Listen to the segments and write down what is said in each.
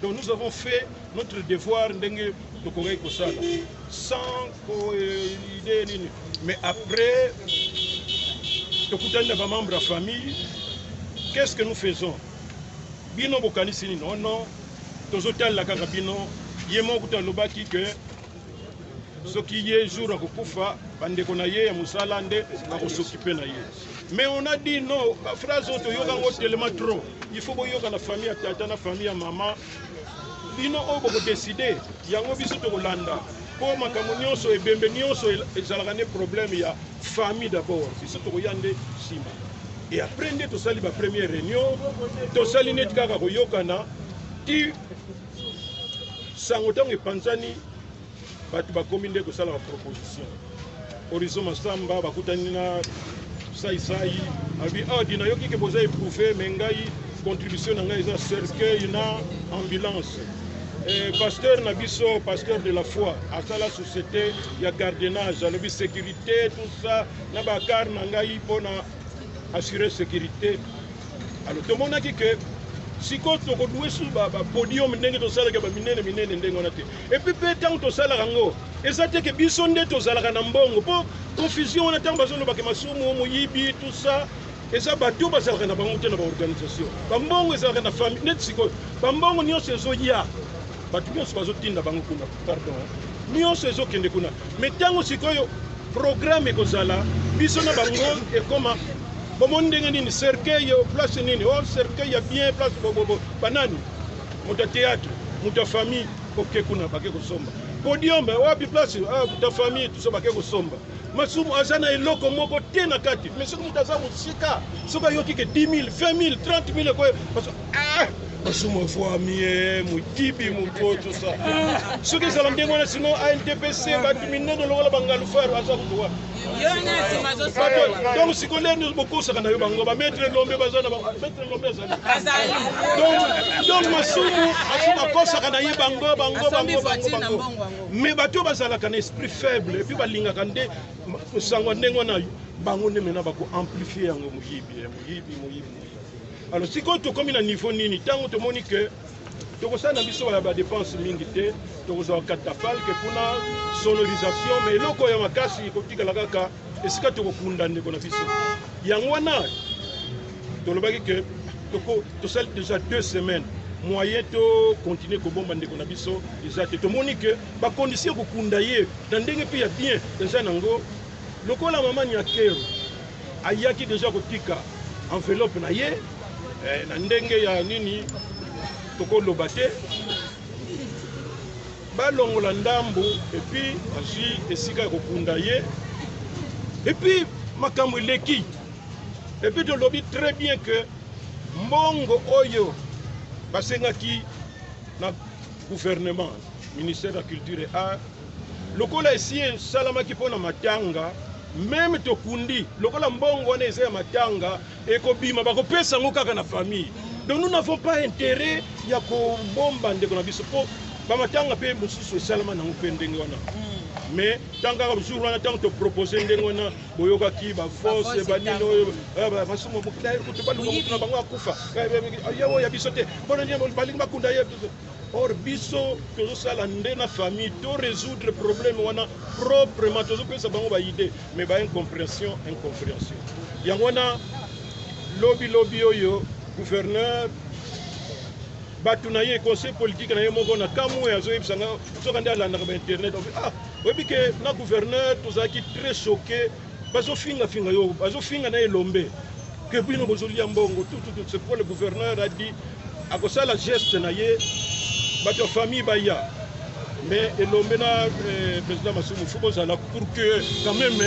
Donc nous avons fait notre devoir ndenge tokoki kosala sans idée nini. Mais après tokutani na ba membre de la famille, qu'est-ce que nous faisons? Bino bokanisi ni non tozotala kaka bino yemo kuta lobaki que soki ye jour akokufa bandeko na ye ya musala nde bakosoccuper na ye. Mais on a dit non, la phrase est tellement trop. Il faut que la famille à tata, la famille à maman. Bino obo ko décider yango biso to Hollanda pour makamunyo so ebembenyo so ezalakane problème ya famille d'abord biso to yande sima et après nde to sali ba première réunion to sali net kaka ko yokana ti sangotango epanzani batu ba commune ko sala ba proposition horizon masamba bakutani na sai abi dina yoki ke boza éprouver mengai contribution na ngai za cercueil na ambulance. Pasteur Nabiso, pasteur de la foi, à la société, il y a gardiennage, la sécurité, tout ça, na bakar nangai pour assurer sécurité. Alors tout le monde a dit que si quand on doit sur podium ndenge to sala ka minene ndenge on a été. Et puis tant to sala rango, et ça te que bisonde to sala ka mbongo, pour confusion on attend bazo ba ke masumu mo yibi tout ça. Et ça bateau basala na bango te na organisation. Ba mbongo ezala na famille net siko. Ba mbongo nyonso ezoya. Batu nyonso bazotinda bango kuna pardon nyonso ezokende kuna mais tango sikoyo programme ekozala biso na bango ekoma bomoni ndenge nini cercueil place nini cercueil ya bien place bobo banani moto théâtre moto famille oke kuna bake kosomba podium wapi place ta famille tout ça bake kosomba masumu azana eloko moko te na kati mais soki moto aza mosika soki ayoki ke 10 000 20 000 30 000 koyo parce masumu famille mokibi moto tout ça ce que ça l'endé moi sinon ANTPC batumine de lola bangalu faire aza kuwa donc si qu'on est beaucoup ça kana yo bango ba mettre lombe bazana mettre lombe azali donc masumu asuma kosa kana ye bango mais bato bazala kana esprit faible et puis balinga kande sango ndengo na bango ne mena bako amplifier yango moyibi. Alors si quand tu comme à niveau nini tant que moni que tu ça na biso ya ba dépense mingi te to za katafal que kuna sonorisation mais loko ya makasi ko tika la kaka esika to kunda ndeko na biso yango wana to lobaki que to sel déjà 2 semaines moyen to continuer ko bomba ndeko na biso exact to moni que ba condition ko kunda ye na ndenge pe ya bien déjà nango loko la maman nya kero ayaki déjà ko tika enveloppe na ye na ndenge ya nini tokoloba te balongola ndambo et puis asi esika kokunda ye et puis makambo eleki et puis tolobi très bien que mbongo oyo basengaki na gouvernement ministère de la culture et art lokola esi salamaki mpona matanga même tokundi lokola mbongo wana eza ya matanga ekobima bakopesa ngo kaka na famille. Donc nous n'avons pas intérêt ya kobomba ndeko na biso po bamatanga pe mosusu esalama nango pe ndenge wana mais tanga jour wana tango to proposer ndenge wana boyokaki ba force banino oyo masumo bokida kutubaluka na bango akufa yawo ya biso te bona nyamo balingi bakunda ye. Or biso tozosala nde na famille to résoudre problème wana proprement tozopesa bango ba idée mais ba incompréhension yango wana lobby oyo gouverneur batunaye conseil politique na ye moko na kamwe azoyebisanga soka nde alandaka ba internet oyebi ke na gouverneur tozalaki très choqué bazofinga yo bazofinga na elombe ke bino bozolia mbongo tout c'est pour le gouverneur a dit akosala geste na ye bato famille baya mais elombe na président Masumu faut bozala pour que quand même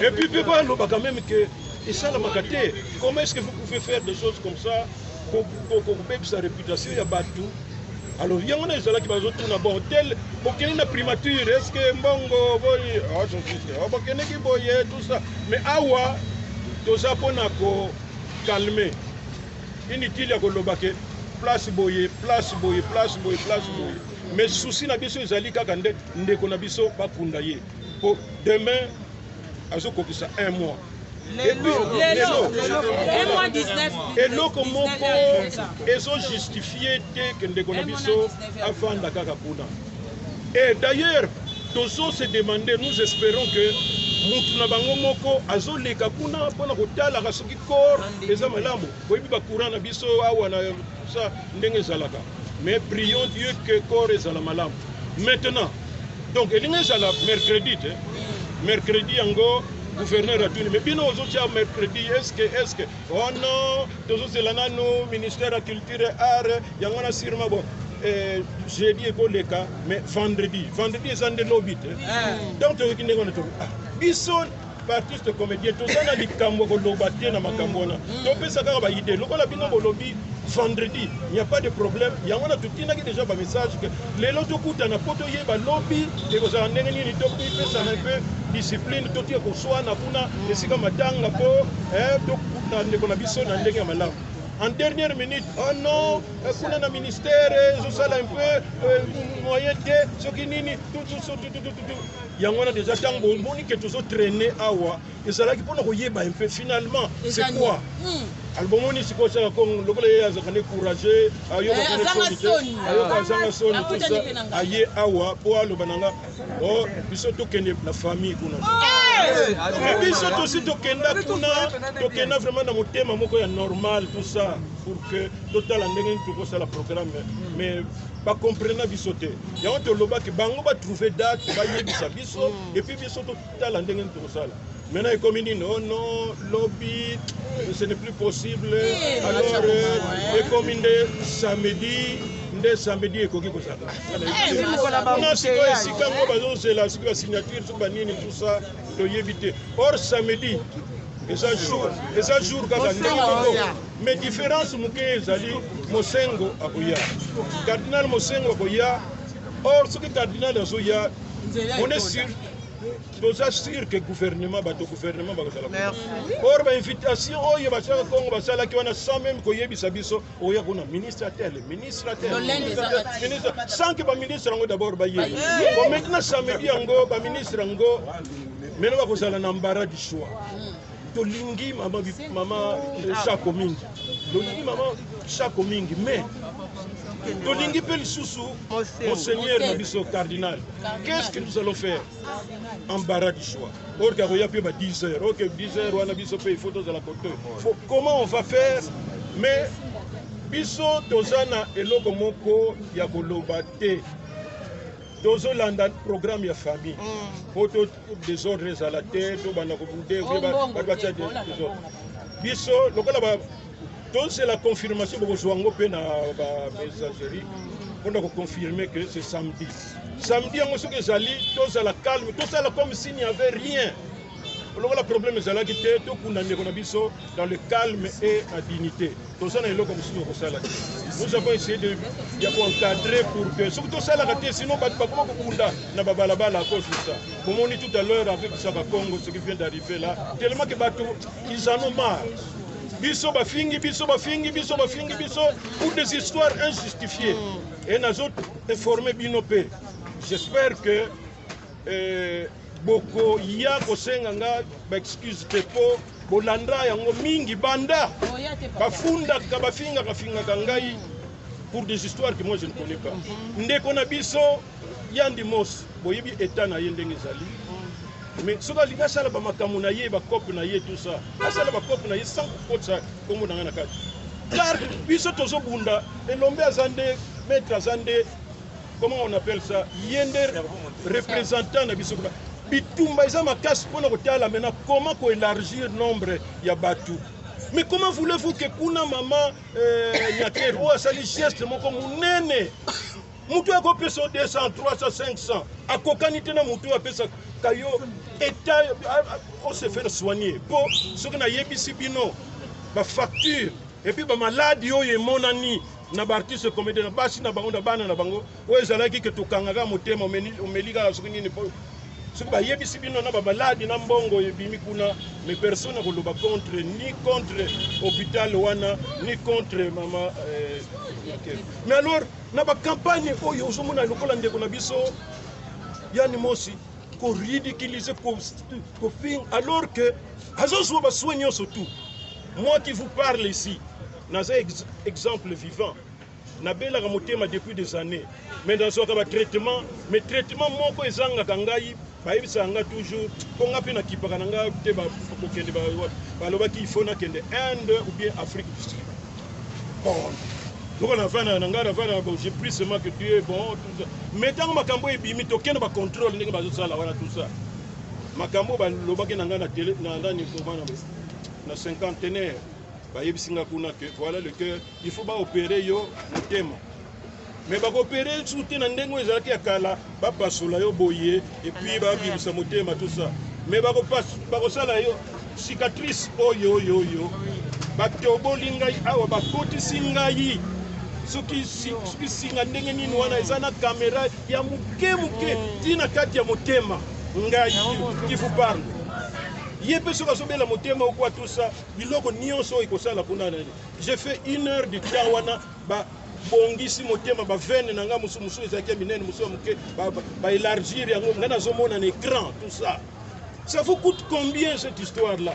et puis quand même que et ça la makate comment est-ce que vous pouvez faire des choses comme ça pour sa réputation ya batu. Alors yango na ezala ki bazotuna bon tel bokeni na primature est-ce que mbongo boy bokeni ki boye tout ça mais awa toza pona ko calmer inutile ya koloba ke place boye mais souci na biso ezali kaka ndeko na biso bakunda ye pour demain azokokisa 1 mois eloko moko ezojustifié te ke ndeko na biso afanda kaka kuna. Et d'ailleurs tozo se demander, nous espérons que mutu na bango moko azoleka kuna mpona kotalaka soki corps eza malamu boyebi bacourant na biso awa na sa ndenge ezalaka. Mais prions Dieu que corps ezala malamu. Maintenant donc elingi ezala mercredi te mercredi yango gouverneur a dit, mais bien aux autres mercredi, est-ce que, oh non, tous les nano, ministère de la culture et art, il y a un sûrement bon. J'ai dit que les cas, mais vendredi, c'est un de lobby. Donc, tu as dit, artiste comédien, tout ça, il y a des na makambona. Donc, ça a idée. Le lobby vendredi, il n'y a pas de problème. Il y a déjà un message que les lots de coûtent un apoto yeba lobby et vous en avez une top ça un peu discipline tout est pour soi na kuna et c'est comme matanga po donc na ndeko na biso na ndenge malamu. En dernière minute, oh non, kuna na ministère, je sala un peu moyen de ce qui nini tout. Il y a déjà tant de que tous traîner awa et ça là qui pour nous yeba un peu finalement c'est quoi? Albumoni c'est quoi ça comme le collègue a zakane courageux ayo bazanga soni tout ça aye awa pour le bananga oh biso to kende la famille kuna biso to si to kenda kuna to kenda vraiment na motema moko ya normal tout ça pour que total ndenge to ko ça la programme mais pas comprendre biso te ya on to loba ke bango ba trouver date ba yebisa biso et puis biso to total ndenge to ko ça. Maintenant, comme il dit non, lobby, ce n'est plus possible. Alors, et comme il dit samedi, et quoi que ça. On a c'est la signature, tout ça, de éviter. Or, samedi, et ça jour, mais différence, Mosengo Akoya. Cardinal Mosengo Akoya. Or, ce que cardinal Azoya, on est sûr. Nous assurons que le gouvernement va faire. Or, l'invitation, sans même qu'il y ait un ministre à tel, sans que le ministre d'abord maintenant, samedi, le ministre maintenant, vous allez en embarras du choix. Tolingi, maman, chaque mingi. Tolingi, maman, chaque mingi. Mais, Tolingi peut le sous Monseigneur Nabiso cardinal. Qu'est-ce que nous allons faire? Embarras du choix. Or, il y a 10 heures. Ok, 10 heures, on a Biso paye photos de la côte. Comment on va faire? Mais, Biso, Tozana, et Lokomoko, Yakolobate. Dozo landa programme ya famille. Photo désordres à la tête, Biso, c'est la confirmation pour Zouango pe na messagerie. On a confirmé que c'est samedi. Samedi, on a zali, tout ça la calme, tout ça comme s'il n'y avait rien. Le problème est là qui était tout dans le calme et la dignité. Tout ça, nous avons essayé de encadrer pour que tout ça, sinon, à cause de ça. Comme on dit tout à l'heure avec Saba Congo, ce qui vient d'arriver là, tellement que ils en ont marre. Biso bafingi pour des histoires injustifiées. Et nous autres informés binopé. J'espère que Boko ya kosenganga excuse tepo bolanda yango mingi banda bafunda kabafinga kangai pour des histoires que moi je ne connais pas. Ndeko na biso yandi mos boyebi état na ye ndenge ezali. Mais soka linga sala ba makamu na ye ba kope na ye tout ça. Asala ba kope na ye sans kotsa comme na ngana kati. Car biso tozo bunda elombe azande maître azande comment on appelle ça yender représentant na biso bitumba eza makasi pona kotala maintenant comment ko élargir nombre ya batu. Mais comment voulez-vous que kuna mama nyaker ou asali geste moko munene mutu akopesa 200 300 500 akokanite na mutu apesa kayo état on se faire soigner pour ce que na yebisi bino ba facture et puis ba maladie oyo emonani na artiste comédien na basi na bango na bana na bango oyo ezalaki ke tokangaka motema omelika na soki nini ce que yebisi bino na ba maladi na mbongo ebimi kuna mais personne ne koloba contre ni contre hôpital wana ni contre mama mais alors na ba campagne oyo ozomona lokola ndeko na biso yani mosi qu'on ridiculise, qu'on fait, alors que, surtout, moi qui vous parle ici, dans un exemple vivant, Nabela Ramotema depuis des années, mais dans ce traitement, mais traitement, moi, que Zanga Kangai, Baïbisanga toujours, qu'on a pu na Kiparananga, il faut Inde ou bien Afrique du Sud. Bon. Donc j'ai pris seulement que tu es bon, tout ça. Mais tant que Makambo est bimi, tu as un contrôle, tout ça. Makambo, na télé, na cinquantenaire, voilà le cœur, il faut opérer le thème. Mais opérer sous tes nandengo ezalaki akala, pas sola yo boye, et puis bibisa motema tout ça. Mais pas sala yo cicatrice oyo. Batobolingai awa bakoti singai. Soki singa ndenge nini wana eza na caméra ya muke tina kati ya motema ngai qui vous parle yepe soka sobela motema ou quoi tout ça biloko nyonso ikosala kuna nani j'ai fait 1 heure de temps wana ba bongisi motema ba veine na nga musu ezaki minene musu muke ba élargir yango ngana zomona un écran tout ça vous coûte combien cette histoire là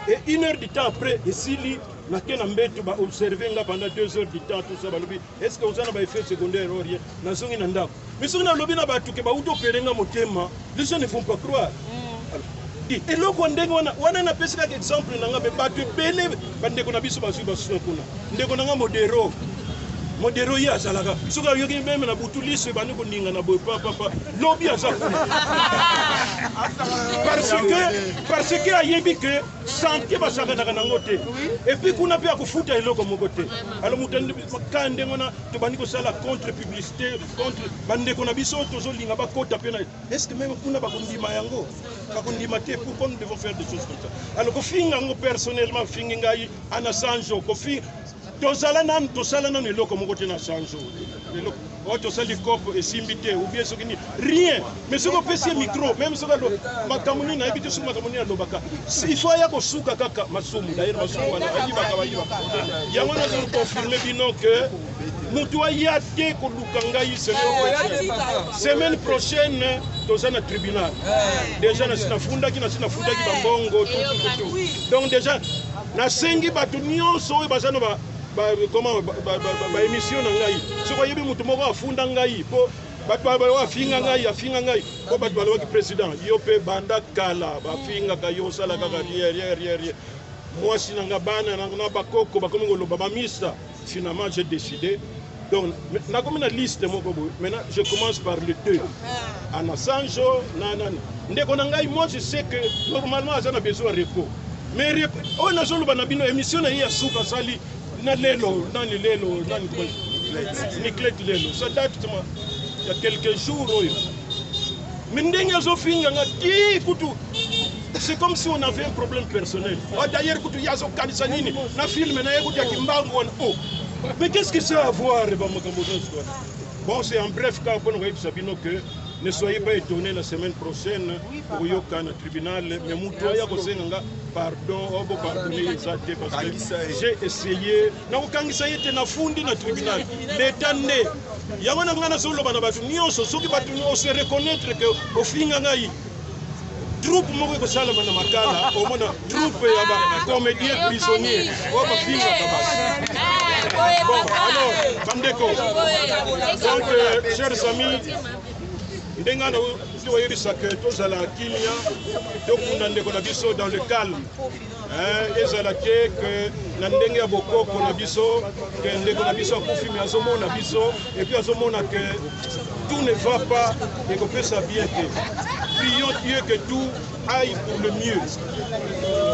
et 1 heure de temps après esili nakena mbetu ba observer nga pendant 2 heures de temps tout ça balobi est-ce que vous avez effet secondaire ou rien nazongi na ndako mais soki na lobi na batu ke ba uto perenga motema les gens ne vont pas croire et loko ndenge wana na pesa ka exemple nanga be batu bele bandeko na biso basu kuna ndeko nanga modero ya azalaka soka yoki meme na butu liso bani ko ninga na boy papa lobi azakuna parce que ayebi que santé basaka na ngote et puis kuna pe akufuta eloko mokote alors mutande makande ngona to bani ko sala contre publicité contre bandeko na biso tozo linga ba kota pe na est-ce que même kuna bakundima yango bakundima te pourquoi nous devons faire des choses comme ça alors ko finga ngo personnellement finga ngai ana sanjo ko fi tosala nan eloko moko te na sanjo eloko tosali cope esimbite ou bien soki ni rien mais soki opesi micro même soki makambo nini nayebi te soki makambo nini alobaka il faut aya kosuka kaka masumu d'ailleurs masumu wana bayibaka yango nazokonfirme bino ke mutu aya te koluka ngai semaine prochaine toza na tribunal déjà nasinafundaki bambongo donc déjà nasengi bato nyonso oyo baza na comment émission na ngai soko yebi mutu moko afunda ngai po bato afinga ngai po bato balobaki président yo pe banda kala bafingaka yo osala kaka rien mwasi nanga bana na bakoko bakomi koloba bamisa finalement j'ai décidé donc nakomi na liste moko boye maintenant je commence par le 2 ana sanjo nanani ndeko na ngai moi je sais que normalement aza na besoin de repos mais oyo nazoloba na bino émission na ye ya suka sali na lelo Niclette lelo ça date il y a quelques jours oyo mais ndenge azofinga nga ti kutu c'est comme si on avait un problème personnel d'ailleurs kutu yazo kanisa nini na film na ye kutu ya kimbangu wana mais qu'est-ce que ça a à voir bon c'est en bref cas pour nous dire que ne soyez pas étonnés la semaine prochaine pour yoka na tribunal mais mutoya kosenga pardon pardonner ça parce que j'ai essayé na kokangisa yete na fundi na tribunal l'état né yango na ngana solo bana batu nyonso soki batu on se reconnaître que ofinga ngai troupe moko ko sala bana makala au moins troupe ya ba comédien prisonnier o ba finga kabas bon alors bandeko donc chers amis ndengana toyebisa ke tozala kimia tokunda ndeko na biso dans le calme ezala te ke na ndenge ya bokoko na biso ke ndeko na biso akufi mais azomona biso et puis azomona que tout ne va pas et kopesa bien te prions Dieu que tout aille pour le mieux.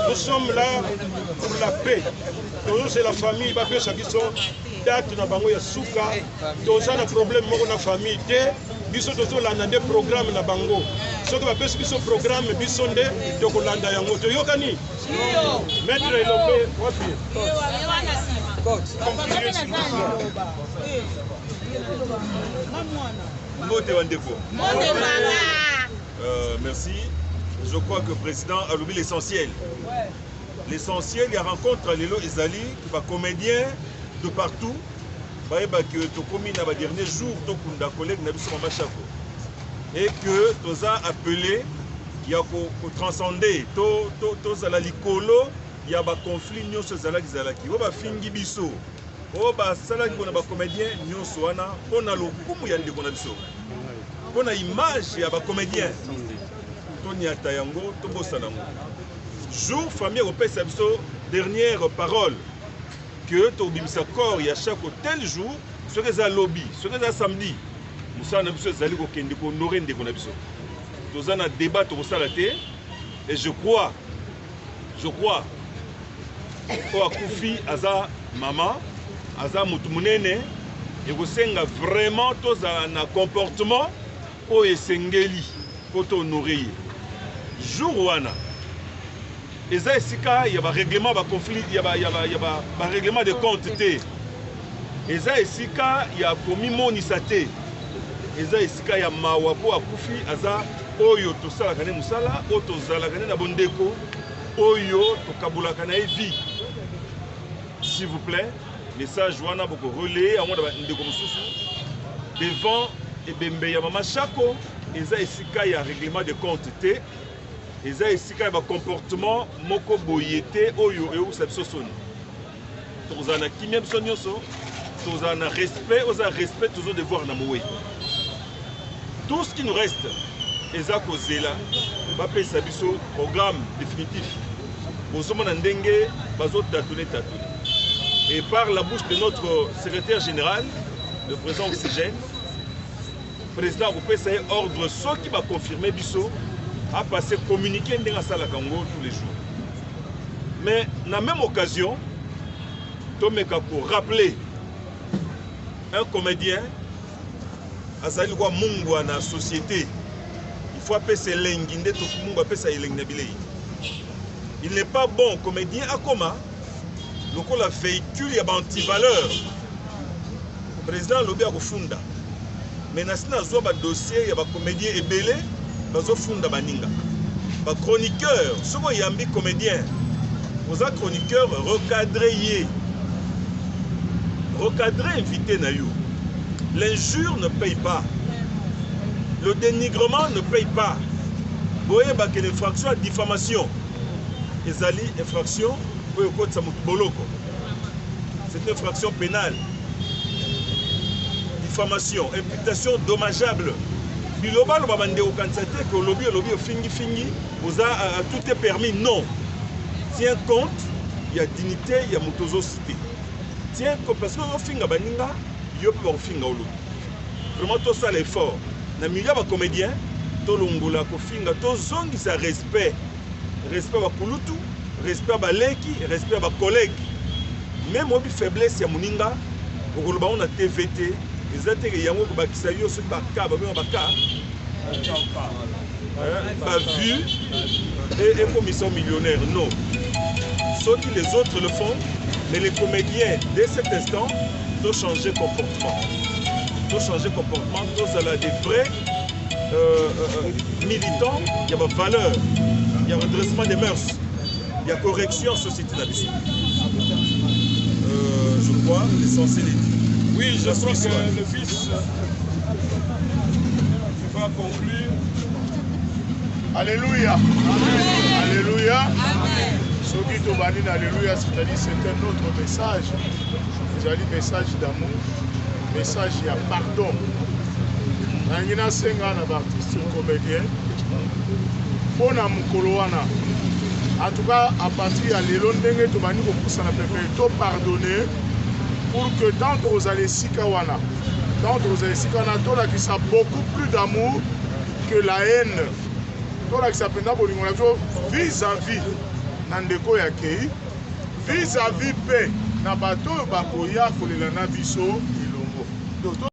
Nous sommes là pour la paix. Toujours c'est la famille bapesa biso date na bango ya suka toza na problème moko na famille te biso tozolanda nde programme na bango soki bapesi biso programme biso nde tokolanda yango toyokani maître Elombe wapi merci. Je crois que le président a oublié l'essentiel. L'essentiel, il y a rencontre à Lelo Ezali, qui va comédien de partout. Il y a un dernier jour, il y a un collègue qui a vu son machako. et que tous a appelé il y a transcender tous à la likolo il y a ba conflit nyonso zalaki o ba fingi biso o ba salaki bona ba comédien nyonso wana pona lokumu ya ndeko na biso pona image ya ba comédien toni atayango to bosanango jour famille opesa biso dernière parole que to bimisa corps ya chaque tel jour ce que ça lobby ce que ça samedi musa na biso zali ko kende ko honorer ndeko na biso toza na débat to sala te et je crois ko akufi aza mama aza mutu munene et ko senga vraiment toza na comportement o esengeli ko to honorer jour wana eza esika ya ba règlement ba conflit ya ba règlement de compte te eza esika ya komi monisa te eza esika ya mawa po akufi aza oyo tosalaka ne musala oyo tozalaka ne na bondeko oyo tokabulaka na vie. S'il vous plaît, message wana boko relayer à moi ndeko mususu devant ebembe ya mama Chako eza esika ya règlement de compte te eza esika ya ba comportement moko boyete oyo eusa biso soni tozana kimia biso nyonso tozana respect oza respect toujours devoir na mowe. Tout ce qui nous reste eza kozela bapesa biso programme définitif bozomona ndenge bazotatone et par la bouche de notre secrétaire général le président Oxygène président opesa ordre ceux qui va confirmer biso à passer communiquer ndenge asala kango tous les jours. Mais na même occasion tomeka pour rappeler un comédien azali kwa mungu na société il faut appeler lengi nde to mungu apesa elengi na bilei. Il n'est pas bon comédien akoma lokola véhicule ya ba anti-valeur président lobi akofunda mais nasina zo ba dossier ya ba comédien ebele bazo funda baninga ba chroniqueur soko yambi comédien vous a chroniqueur recadré invité na yo. L'injure ne paye pas. Le dénigrement ne paye pas. Boye ba que l'infraction à diffamation. Ezali infraction boye ko tsa mutu boloko. C'est une infraction pénale. Diffamation, imputation dommageable. Biloba lo babande au kantate que lobby fingi tout est permis. Non. Tiens compte, il y a dignité, il y a mutozo cité. Tiens compte parce que on finga baninga yo pe on finga olo. Vraiment tout ça l'effort. Na milieu ba comédien to longola ko finga to zongi sa respect. Respect ba kulutu, respect ba leki, respect ba collègue. Même obi faiblesse ya muninga okoloba on a TVT, ezate ke yango ko bakisa yo so ba ka ba vu et commission millionnaire. Non. Sauf que les autres le font, mais les comédiens, dès cet instant, doivent changer comportement. Doivent changer comportement, doivent aller des vrais militants, il y a des valeurs, il y a redressement des mœurs, il y a correction en société d'habitude. Je crois l'essentiel est dit. Oui, je crois que le fils va conclure. Alléluia. Amen. Alléluia. Amen. Soki tobani na alléluia, c'est-à-dire c'est un autre message. C'est un message d'amour, message de pardon. Nangina senga na artiste comédien. Pona mukolo wana. En tout cas, à partir de lelo ndenge tobani ko kusana pepe to pardonner pour que tant aux alesika wana, tant aux alesika wana to la qui ça beaucoup plus d'amour que la haine. Tola qui s'appelle vis-à-vis Nandeko Yakei, vis-à-vis paix, Nabato Bakoya, Kolelana Biso, Ilongo.